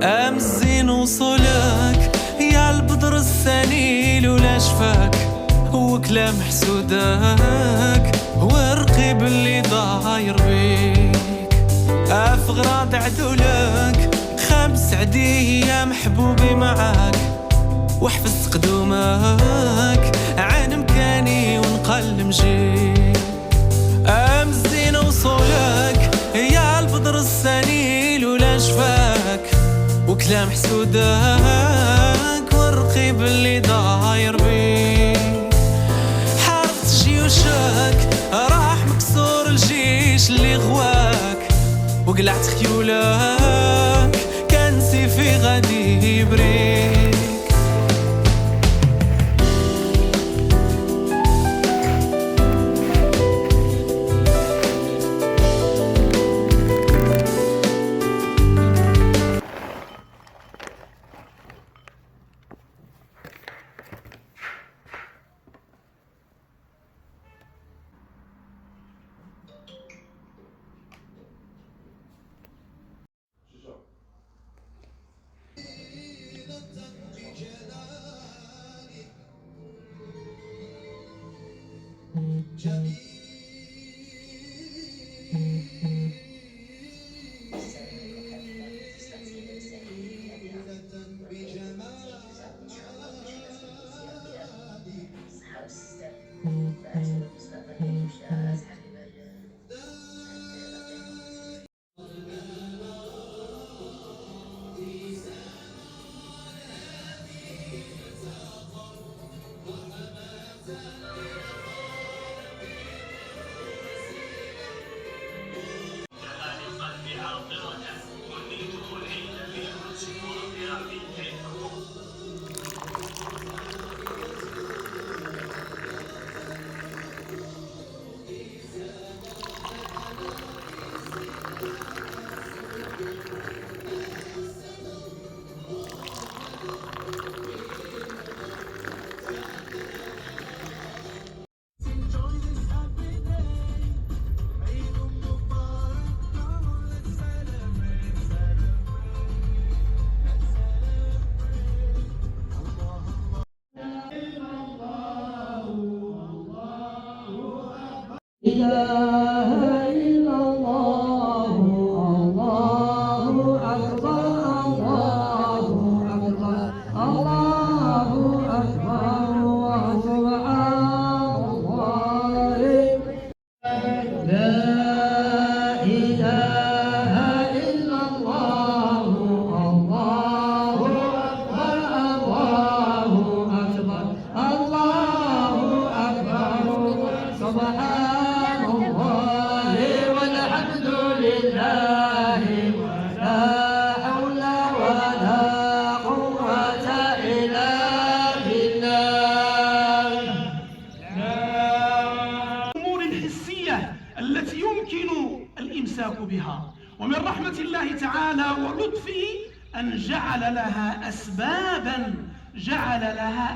أمزين وصولك يا البدر السنيل ولا شفاك وكلام حسودك ورقيب اللي ضاير بيك أفغراض عدولك 5 عدية محبوبي معاك وحفظت قدومك عن مكاني ونقل مجيك أمزين وصولك يا البدر السنيل ولا شفاك وكلام حسودك والرقيب اللي داير بيك حاربت جيوشك راح مكسور الجيش اللي غواك وقلعت خيولك كان سيفي غادي يبريك إله إلا الله الله أكبر الله أكبر الله أكبر وسبحان الله لا إله إلا الله الله أكبر الله أكبر الله أكبر سبحان التي يمكن الإمساك بها. ومن رحمة الله تعالى ولطفه أن جعل لها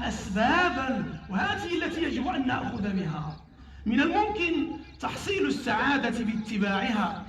أسبابا وهذه التي يجب أن نأخذ بها. من الممكن تحصيل السعادة باتباعها.